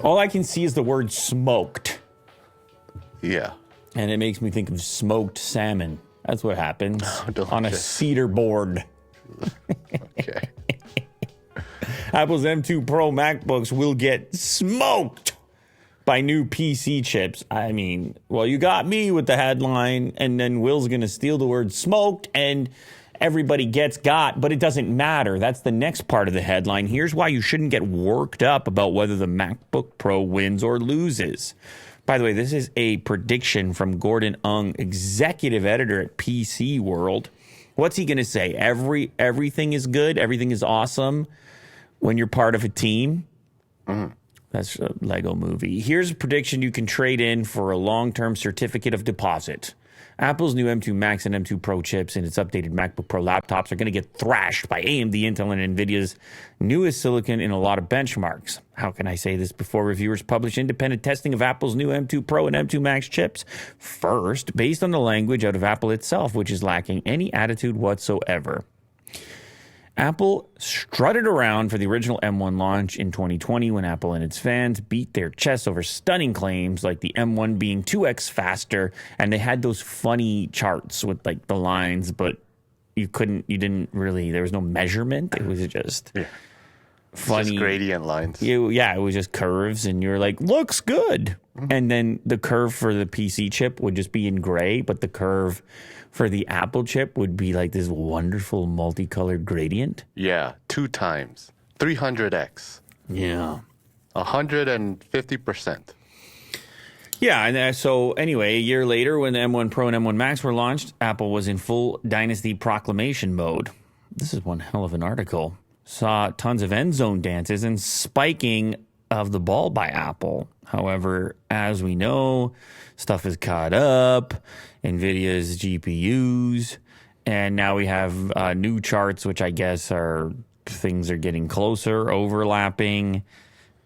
All I can see is the word smoked. Yeah. And it makes me think of smoked salmon. That's what happens on a cedar board. Okay. Apple's M2 Pro MacBooks will get smoked by new PC chips. I mean, well, you got me with the headline, and then Will's going to steal the word smoked, and everybody gets got, but it doesn't matter. That's the next part of the headline. Here's why you shouldn't get worked up about whether the MacBook Pro wins or loses. By the way, this is a prediction from Gordon Ung, executive editor at PC World. What's he going to say? Everything is good. Everything is awesome when you're part of a team. That's a Lego movie. Here's a prediction you can trade in for a long-term certificate of deposit. Apple's new M2 Max and M2 Pro chips and its updated MacBook Pro laptops are going to get thrashed by AMD, Intel, and NVIDIA's newest silicon in a lot of benchmarks. How can I say this before reviewers publish independent testing of Apple's new M2 Pro and M2 Max chips? First, based on the language out of Apple itself, which is lacking any attitude whatsoever. Apple strutted around for the original M1 launch in 2020 when Apple and its fans beat their chests over stunning claims like the M1 being 2x faster, and they had those funny charts with like the lines, but you didn't really, there was no measurement. It was just funny. Just gradient lines. It was just curves, and you're like, looks good. And then the curve for the PC chip would just be in gray, but the curve for the Apple chip would be like this wonderful multicolored gradient. Yeah, 2 times. 300x. Yeah. 150%. Yeah, and so anyway, a year later when the M1 Pro and M1 Max were launched, Apple was in full dynasty proclamation mode. This is one hell of an article. Saw tons of end zone dances and spiking of the ball by Apple. However, as we know, stuff is caught up. NVIDIA's GPUs, and now we have new charts, which I guess are things are getting closer, overlapping.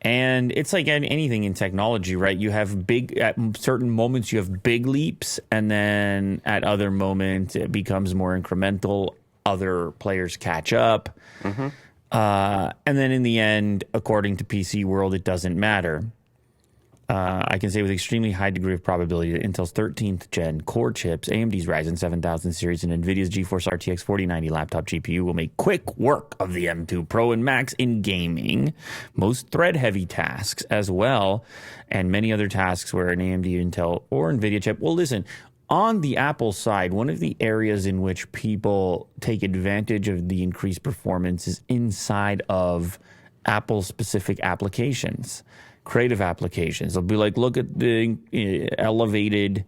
And it's like anything in technology, right? You have at certain moments, you have big leaps, and then at other moments, it becomes more incremental. Other players catch up. And then in the end, according to PC World, it doesn't matter. I can say with extremely high degree of probability that Intel's 13th gen core chips, AMD's Ryzen 7000 series, and NVIDIA's GeForce RTX 4090 laptop GPU will make quick work of the M2 Pro and Max in gaming, most thread-heavy tasks as well, and many other tasks where an AMD, Intel, or NVIDIA chip. Well, listen, on the Apple side, one of the areas in which people take advantage of the increased performance is inside of Apple-specific applications. Creative applications. They'll be like, look at the elevated,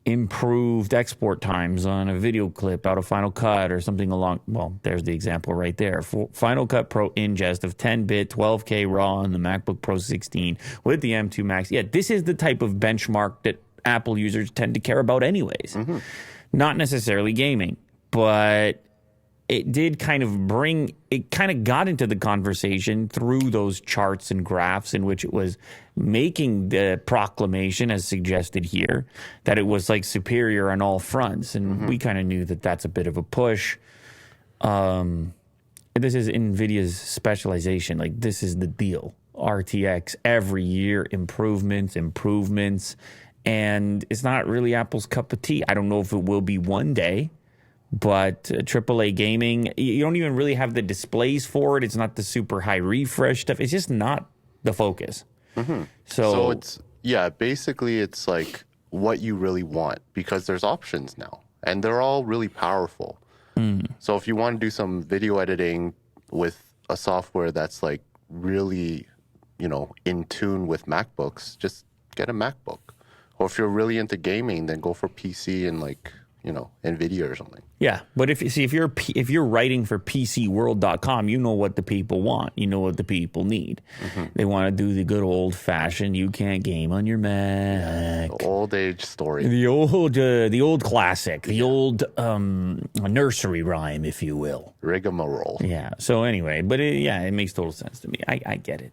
improved export times on a video clip out of Final Cut or something along. Well, there's the example right there. Final Cut Pro ingest of 10-bit, 12K RAW on the MacBook Pro 16 with the M2 Max. Yeah, this is the type of benchmark that Apple users tend to care about anyways. Not necessarily gaming, but it did kind of got into the conversation through those charts and graphs in which it was making the proclamation, as suggested here, that it was like superior on all fronts. And we kind of knew that that's a bit of a push. This is NVIDIA's specialization. Like, this is the deal. RTX every year, improvements. And it's not really Apple's cup of tea. I don't know if it will be one day. But AAA gaming, you don't even really have the displays for it. It's not the super high refresh stuff. It's just not the focus. So it's, basically it's like what you really want, because there's options now and they're all really powerful. So if you want to do some video editing with a software that's like really, in tune with MacBooks, just get a MacBook. Or if you're really into gaming, then go for PC and like, NVIDIA or something. Yeah, but if you're writing for PCWorld.com, you know what the people want. You know what the people need. They want to do the good old fashioned. You can't game on your Mac. The old age story. The old classic. The old nursery rhyme, if you will. Rigmarole. Yeah. So anyway, but it makes total sense to me. I get it.